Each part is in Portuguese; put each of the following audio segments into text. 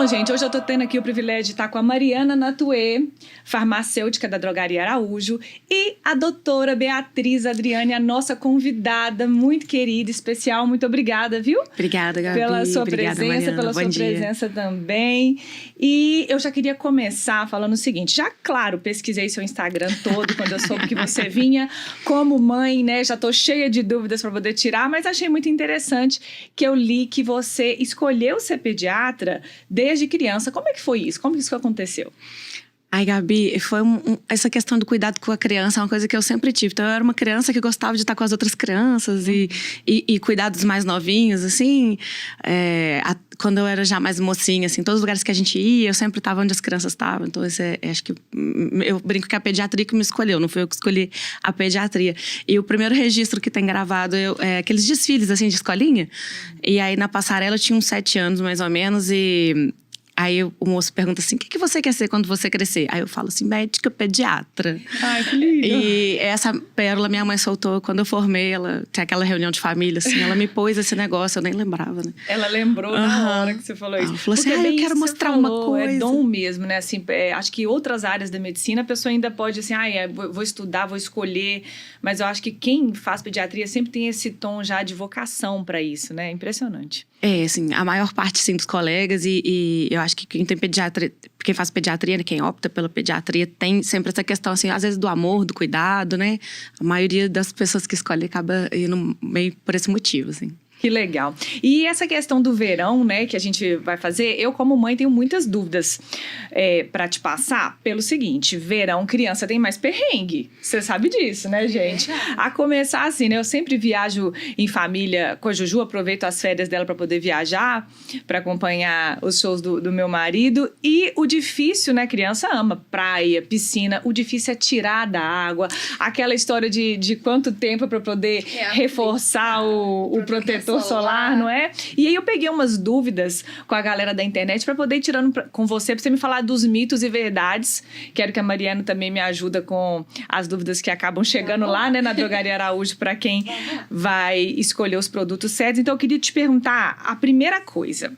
Bom, gente, hoje eu tô tendo aqui o privilégio de estar com a Mariana Natuê, farmacêutica da Drogaria Araújo, e a doutora Beatriz Adriane, a nossa convidada, muito querida, especial. Muito obrigada, viu? Obrigada, Gabi. Pela sua Obrigada, presença, Mariana. pela sua presença também. E eu já queria começar falando o seguinte, já, claro, pesquisei seu Instagram todo quando eu soube que você vinha como mãe, né? Já tô cheia de dúvidas para poder tirar, mas achei muito interessante que eu li que você escolheu ser pediatra desde criança. Como é que foi isso? Como que isso aconteceu? Ai, Gabi, essa questão do cuidado com a criança é uma coisa que eu sempre tive. Então, eu era uma criança que gostava de estar com as outras crianças e cuidar dos mais novinhos, assim. Quando eu era já mais mocinha, assim, todos os lugares que a gente ia, eu sempre estava onde as crianças estavam. Então, acho que eu brinco que a pediatria que me escolheu, não fui eu que escolhi a pediatria. E o primeiro registro que tem gravado é aqueles desfiles, assim, de escolinha. E aí, na passarela, eu tinha uns 7 anos, mais ou menos, e... Aí o moço pergunta assim, o que você quer ser quando você crescer? Aí eu falo assim, médica, pediatra. Ai, que lindo. E essa pérola minha mãe soltou quando eu formei, ela tem aquela reunião de família, assim, ela me pôs esse negócio, eu nem lembrava, né? Ela lembrou na hora que você falou isso. Ela falou assim, eu quero mostrar uma coisa. É dom mesmo, né? Assim, acho que outras áreas da medicina a pessoa ainda pode, assim, vou estudar, vou escolher. Mas eu acho que quem faz pediatria sempre tem esse tom já de vocação para isso, né? Impressionante. Assim, a maior parte, sim, dos colegas e eu acho que quem tem pediatria, quem faz pediatria, né, quem opta pela pediatria, tem sempre essa questão, assim, às vezes do amor, do cuidado, né? A maioria das pessoas que escolhem acaba indo meio por esse motivo, assim. Que legal. E essa questão do verão, né, que a gente vai fazer, eu como mãe tenho muitas dúvidas para te passar pelo seguinte, verão, criança tem mais perrengue. Você sabe disso, né, gente? A começar assim, né, eu sempre viajo em família com a Juju, aproveito as férias dela para poder viajar, para acompanhar os shows do meu marido. E o difícil, né, criança ama praia, piscina, o difícil é tirar da água, aquela história de quanto tempo para poder reforçar o protetor solar, não é? E aí eu peguei umas dúvidas com a galera da internet para poder ir tirando com você, para você me falar dos mitos e verdades. Quero que a Mariana também me ajuda com as dúvidas que acabam chegando lá, né, na Drogaria Araújo, para quem vai escolher os produtos certos. Então eu queria te perguntar a primeira coisa.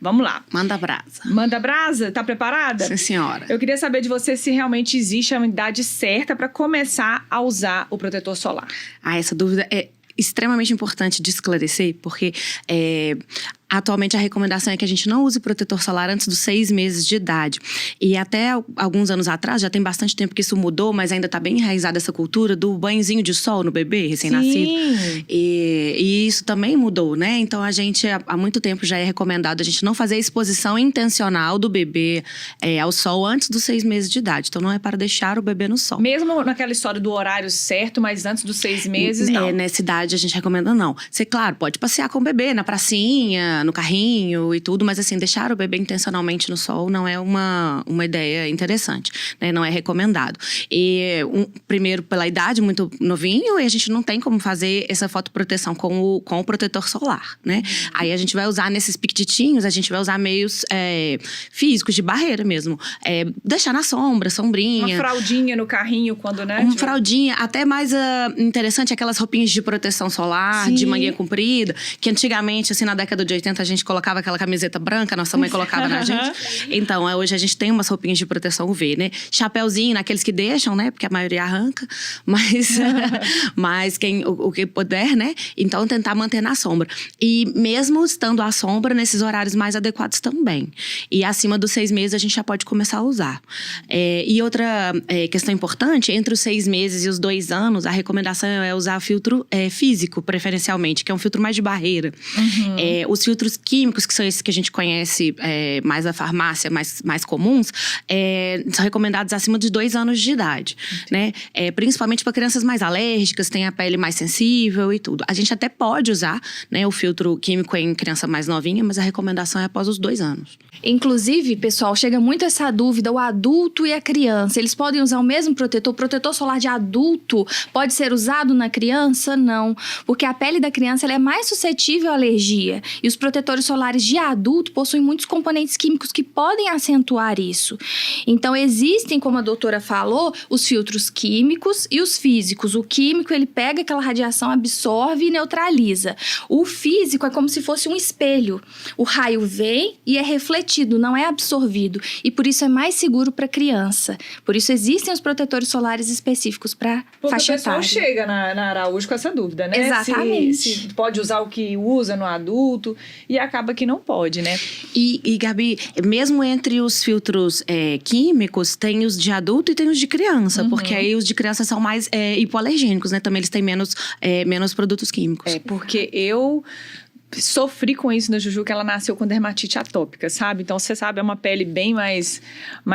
Vamos lá. Manda brasa. Manda brasa? Tá preparada? Sim, senhora. Eu queria saber de você se realmente existe a idade certa para começar a usar o protetor solar. Essa dúvida é extremamente importante de esclarecer, porque atualmente a recomendação é que a gente não use protetor solar antes dos 6 meses de idade. E até alguns anos atrás, já tem bastante tempo que isso mudou, mas ainda está bem enraizada essa cultura do banhozinho de sol no bebê recém-nascido. E isso também mudou, né? Então a gente, há muito tempo já é recomendado a gente não fazer a exposição intencional do bebê ao sol antes dos 6 meses de idade. Então não é para deixar o bebê no sol. Mesmo naquela história do horário certo, mas antes dos 6 meses, não. Nessa idade a gente recomenda não. Você, claro, pode passear com o bebê na pracinha, no carrinho e tudo, mas assim, deixar o bebê intencionalmente no sol não é uma ideia interessante, né? Não é recomendado. E primeiro pela idade, muito novinho, e a gente não tem como fazer essa fotoproteção com o protetor solar, né? Aí a gente vai usar nesses piquititinhos, a gente vai usar meios físicos, de barreira mesmo. Deixar na sombra, sombrinha. Uma fraldinha no carrinho quando, né? Uma fraldinha, até mais interessante, aquelas roupinhas de proteção solar, de manguinha comprida, que antigamente, assim, na década de 80, a gente colocava aquela camiseta branca, nossa mãe colocava na gente. Então, hoje a gente tem umas roupinhas de proteção UV, né? Chapeuzinho, naqueles que deixam, né? Porque a maioria arranca, mas o que puder, né? Então, tentar manter na sombra. E mesmo estando à sombra, nesses horários mais adequados também. E acima dos 6 meses, a gente já pode começar a usar. E outra questão importante, entre os 6 meses e os 2 anos, a recomendação é usar filtro físico, preferencialmente, que é um filtro mais de barreira. Os filtros químicos, que são esses que a gente conhece mais da farmácia, mais comuns, são recomendados acima de 2 anos de idade, né? Principalmente para crianças mais alérgicas, tem a pele mais sensível e tudo. A gente até pode usar, né, o filtro químico em criança mais novinha, mas a recomendação é após os 2 anos. Inclusive, pessoal, chega muito essa dúvida, o adulto e a criança, eles podem usar o mesmo protetor? O protetor solar de adulto pode ser usado na criança? Não, porque a pele da criança ela é mais suscetível à alergia. E os protetores solares de adulto possuem muitos componentes químicos que podem acentuar isso. Então, existem, como a doutora falou, os filtros químicos e os físicos. O químico, ele pega aquela radiação, absorve e neutraliza. O físico é como se fosse um espelho. O raio vem e é refletido convertido, não é absorvido. E por isso é mais seguro para criança. Por isso existem os protetores solares específicos para faixa etária. O pessoal chega na Araújo com essa dúvida, né? Exatamente. Se pode usar o que usa no adulto e acaba que não pode, né? E Gabi, mesmo entre os filtros químicos, tem os de adulto e tem os de criança. Porque aí os de criança são mais hipoalergênicos, né? Também eles têm menos produtos químicos. Porque eu sofri com isso na Juju, que ela nasceu com dermatite atópica, sabe? Então, você sabe, é uma pele bem mais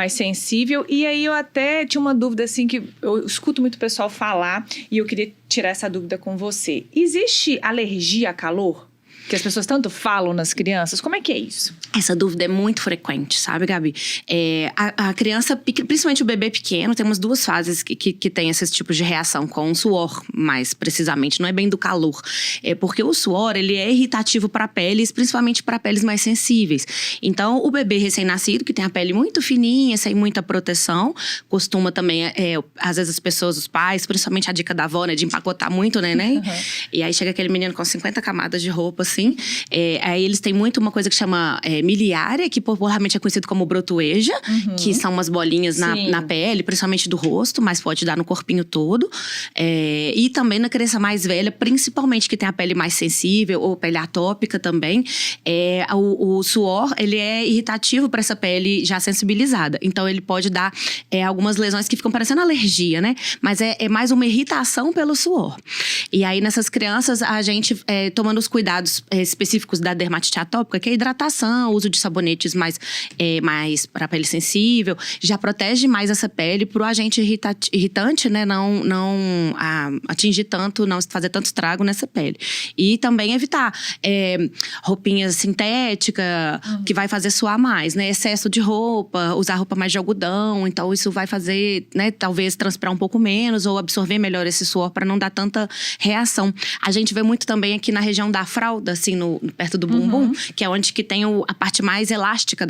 sensível. E aí, eu até tinha uma dúvida, assim, que eu escuto muito o pessoal falar, e eu queria tirar essa dúvida com você. Existe alergia a calor? Que as pessoas tanto falam nas crianças? Como é que é isso? Essa dúvida é muito frequente, sabe, Gabi? A criança, principalmente o bebê pequeno, tem umas 2 fases que tem esses tipos de reação com o suor, mais precisamente. Não é bem do calor. Porque o suor, ele é irritativo para peles, principalmente para peles mais sensíveis. Então, o bebê recém-nascido, que tem a pele muito fininha, sem muita proteção, costuma também, às vezes as pessoas, os pais, principalmente a dica da avó, né, de empacotar muito o neném. E aí chega aquele menino com 50 camadas de roupa, assim. Aí eles têm muito uma coisa que chama miliária, que popularmente é conhecido como brotoeja, que são umas bolinhas na pele, principalmente do rosto, mas pode dar no corpinho todo. E também na criança mais velha, principalmente que tem a pele mais sensível ou pele atópica também, o suor, ele é irritativo para essa pele já sensibilizada. Então ele pode dar algumas lesões que ficam parecendo alergia, né? Mas é mais uma irritação pelo suor. E aí nessas crianças, a gente tomando os cuidados específicos da dermatite atópica, que é a hidratação, uso de sabonetes mais para pele sensível, já protege mais essa pele pro agente irritante, né, não atingir tanto, não fazer tanto estrago nessa pele. E também evitar roupinhas sintéticas, que vai fazer suar mais, né, excesso de roupa, usar roupa mais de algodão, então isso vai fazer, né, talvez transpirar um pouco menos ou absorver melhor esse suor para não dar tanta reação. A gente vê muito também aqui na região da fralda, assim, perto do bumbum, que é onde que tem a parte mais elástica,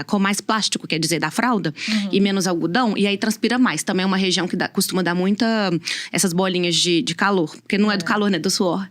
com mais plástico, quer dizer, da fralda, e menos algodão, e aí transpira mais. Também é uma região que costuma dar essas bolinhas de calor, porque não é do calor, né, do suor.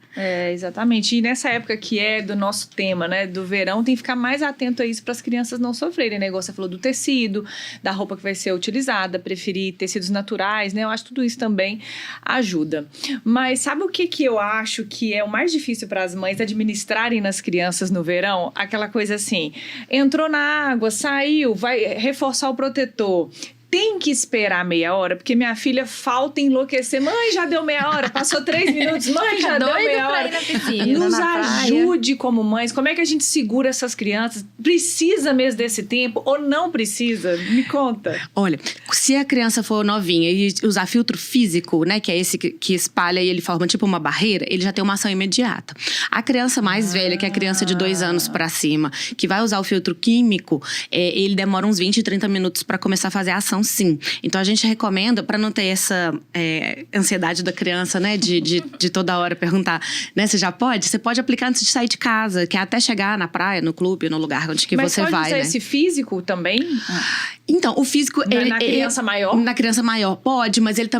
Exatamente. E nessa época que é do nosso tema, né, do verão, tem que ficar mais atento a isso para as crianças não sofrerem, né? Igual você falou do tecido, da roupa que vai ser utilizada, preferir tecidos naturais, né? Eu acho que tudo isso também ajuda. Mas sabe o que eu acho que é o mais difícil para as mães administrarem nas crianças no verão? Aquela coisa assim, entrou na água, saiu, vai reforçar o protetor. Tem que esperar meia hora, porque minha filha falta enlouquecer. Mãe, já deu meia hora, passou 3 minutos. Mãe, já deu meia hora. Ir na piscina, Nos na ajude como mães. Como é que a gente segura essas crianças? Precisa mesmo desse tempo ou não precisa? Me conta. Olha, se a criança for novinha e usar filtro físico, né, que é esse que espalha e ele forma tipo uma barreira, ele já tem uma ação imediata. A criança mais velha, que é a criança de 2 anos pra cima, que vai usar o filtro químico, ele demora uns 20, 30 minutos pra começar a fazer a ação, sim. Então a gente recomenda, para não ter essa ansiedade da criança, né, de toda hora perguntar, né, você pode aplicar antes de sair de casa, que é até chegar na praia, no clube, no lugar onde que você vai, né? Mas pode usar esse físico também? Então, o físico... Na criança maior? Na criança maior, pode, mas ele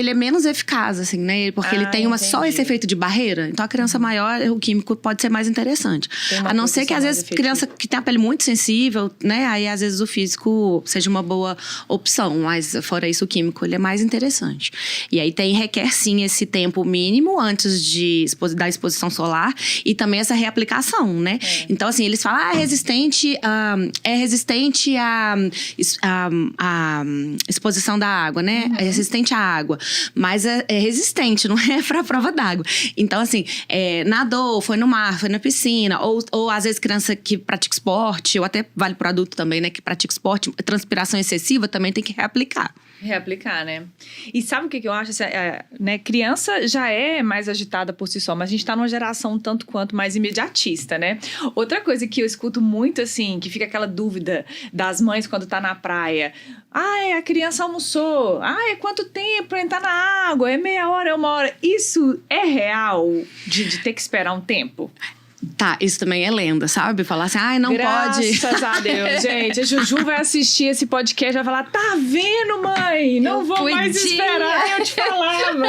é menos eficaz, assim, né? Porque ele tem só esse efeito de barreira. Então, a criança maior, o químico pode ser mais interessante. A não ser que, às vezes, criança que tem a pele muito sensível, né? Aí, às vezes, o físico seja uma boa opção. Mas, fora isso, o químico, ele é mais interessante. E aí, requer, sim, esse tempo mínimo antes da exposição solar. E também essa reaplicação, né? Então, assim, eles falam, é resistente a exposição da água, né? É resistente à água. Mas é resistente, não é pra prova d'água. Então, assim, nadou, foi no mar, foi na piscina. Ou às vezes, criança que pratica esporte, ou até vale pro adulto também, né? Que pratica esporte, transpiração excessiva, também tem que reaplicar. Reaplicar, né? E sabe o que eu acho? Né? Criança já é mais agitada por si só, mas a gente tá numa geração tanto quanto mais imediatista, né? Outra coisa que eu escuto muito, assim, que fica aquela dúvida das mães quando tá na praia. A criança almoçou. É quanto tempo pra entrar na água? É meia hora, é 1 hora. Isso é real de ter que esperar um tempo? Tá, isso também é lenda, sabe? Falar assim, ai, não pode. Graças a Deus, gente. A Juju vai assistir esse podcast e vai falar, tá vendo, mãe? Não vou mais esperar, eu te falava.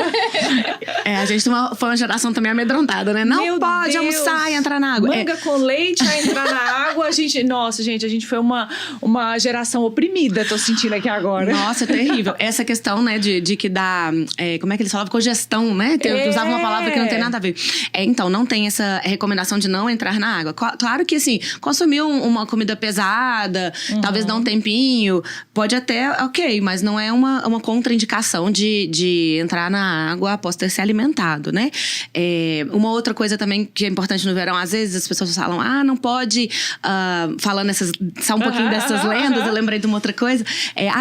A gente foi uma geração também amedrontada, né? Não Meu pode Deus. almoçar e entrar na água. Manga com leite a entrar na água. Nossa, gente, a gente foi uma geração oprimida, tô sentindo aqui agora. Nossa, é terrível. Essa questão, né, de que dá... como é que eles falavam? Congestão, né? Usava uma palavra que não tem nada a ver. Então, não tem essa recomendação de não entrar na água. Claro que, assim, consumir uma comida pesada, talvez dar um tempinho, pode até, ok, mas não é uma contraindicação de entrar na água após ter se alimentado, né? Uma outra coisa também que é importante no verão, às vezes as pessoas falam, não pode, falando só um pouquinho dessas lendas, eu lembrei de uma outra coisa,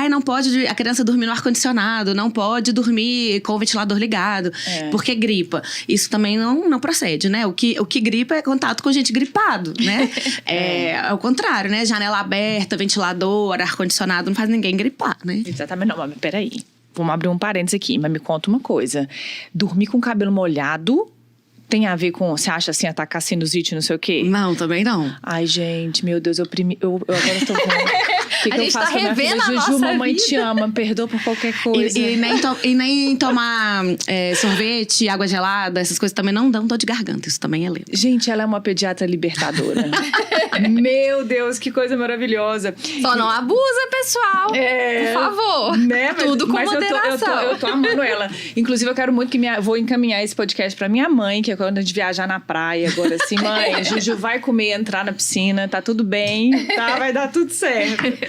não pode a criança dormir no ar-condicionado, não pode dormir com o ventilador ligado, porque gripa. Isso também não procede, né? O que gripa é contato com gente gripado, né? Ao contrário, né? Janela aberta, ventilador, ar-condicionado, não faz ninguém gripar, né? Exatamente. Não, mas peraí. Vamos abrir um parênteses aqui, mas me conta uma coisa. Dormir com o cabelo molhado tem a ver com, você acha assim, atacar sinusite, não sei o quê? Não, também não. Ai, gente, meu Deus, eu agora estou vendo. Que a gente tá revendo a nossa Juju, mamãe vida. te ama, perdoa por qualquer coisa. E nem tomar sorvete, água gelada, essas coisas também não dão dor de garganta. Isso também é lenda. Gente, ela é uma pediatra libertadora. Meu Deus, que coisa maravilhosa. Só não abusa, pessoal. Por favor. Né? Tudo com moderação. Eu tô amando ela. Inclusive, eu quero muito que vou encaminhar esse podcast pra minha mãe, que é quando a gente viajar na praia. Agora assim, mãe, Juju vai comer, entrar na piscina, tá tudo bem, tá? Vai dar tudo certo.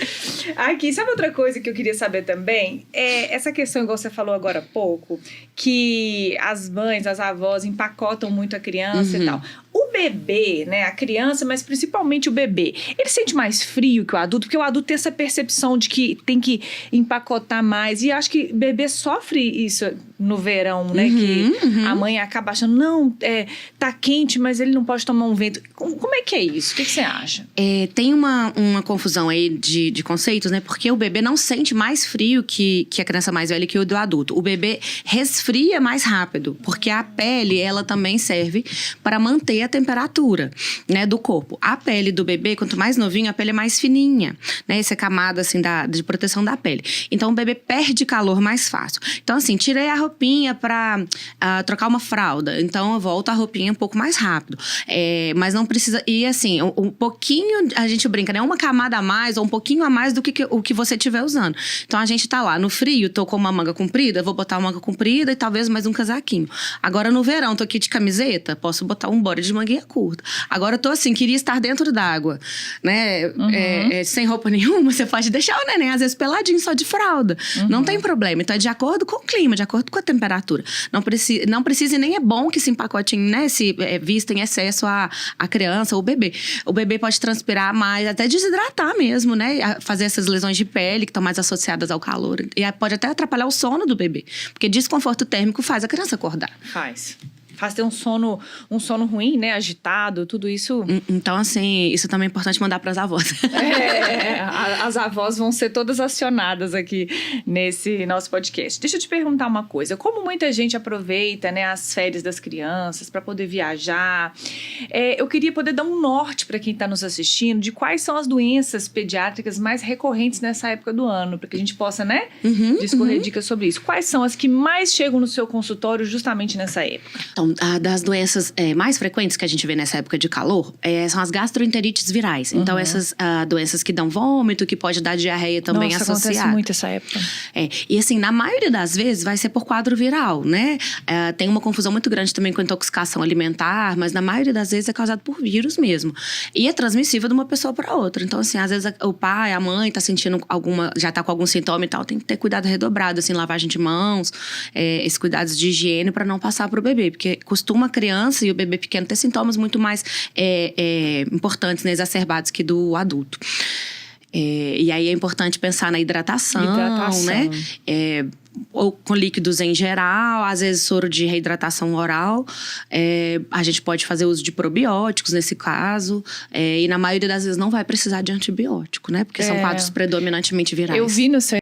Aqui, sabe outra coisa que eu queria saber também? Essa questão, igual você falou agora há pouco, que as mães, as avós empacotam muito a criança e tal. O bebê, né, a criança, mas principalmente o bebê, ele sente mais frio que o adulto, porque o adulto tem essa percepção de que tem que empacotar mais, e acho que bebê sofre isso no verão, né, que a mãe acaba achando, não, tá quente, mas ele não pode tomar um vento. Como é que é isso? O que você acha? Tem uma confusão aí de conceitos, né, porque o bebê não sente mais frio que a criança mais velha que o do adulto. O bebê resfria mais rápido, porque a pele, ela também serve para manter a temperatura, né, do corpo. A pele do bebê, quanto mais novinho, a pele é mais fininha, né, essa camada, assim, de proteção da pele. Então, o bebê perde calor mais fácil. Então, assim, tirei a roupinha pra trocar uma fralda. Então, eu volto a roupinha um pouco mais rápido. Mas não precisa... E, assim, um pouquinho, a gente brinca, né, uma camada a mais ou um pouquinho a mais do que o que você estiver usando. Então, a gente tá lá no frio, tô com uma manga comprida, vou botar uma manga comprida e talvez mais um casaquinho. Agora, no verão, tô aqui de camiseta, posso botar um body de manguinha curta. Agora eu tô assim, queria estar dentro d'água, né? Sem roupa nenhuma, você pode deixar o neném, às vezes, peladinho, só de fralda. Não tem problema. Então é de acordo com o clima, de acordo com a temperatura. Não precisa e nem é bom que se empacotem, né? Se vista em excesso a criança ou o bebê. O bebê pode transpirar mais, até desidratar mesmo, né? Fazer essas lesões de pele que estão mais associadas ao calor. E pode até atrapalhar o sono do bebê. Porque desconforto térmico faz a criança acordar. Faz ter um sono ruim, né? Agitado, tudo isso. Então, assim, isso também é importante mandar para as avós. As avós vão ser todas acionadas aqui nesse nosso podcast. Deixa eu te perguntar uma coisa. Como muita gente aproveita, né, as férias das crianças para poder viajar, eu queria poder dar um norte para quem está nos assistindo de quais são as doenças pediátricas mais recorrentes nessa época do ano, para que a gente possa, né, discorrer dicas sobre isso. Quais são as que mais chegam no seu consultório justamente nessa época? Então, das doenças mais frequentes que a gente vê nessa época de calor são as gastroenterites virais. Então, essas doenças que dão vômito, que pode dar diarreia também associada. Acontece muito essa época. E assim, na maioria das vezes vai ser por quadro viral, né? Tem uma confusão muito grande também com intoxicação alimentar, mas na maioria das vezes é causado por vírus mesmo. E é transmissível de uma pessoa para outra. Então, assim, às vezes o pai, a mãe tá sentindo já tá com algum sintoma e tal, tem que ter cuidado redobrado, assim, lavagem de mãos, esses cuidados de higiene para não passar pro bebê, porque costuma a criança e o bebê pequeno ter sintomas muito mais importantes, né, exacerbados que do adulto. E aí é importante pensar na hidratação. Né? Ou com líquidos em geral, às vezes soro de reidratação oral. A gente pode fazer uso de probióticos nesse caso. E na maioria das vezes não vai precisar de antibiótico, né? Porque são quadros predominantemente virais. Eu vi no seu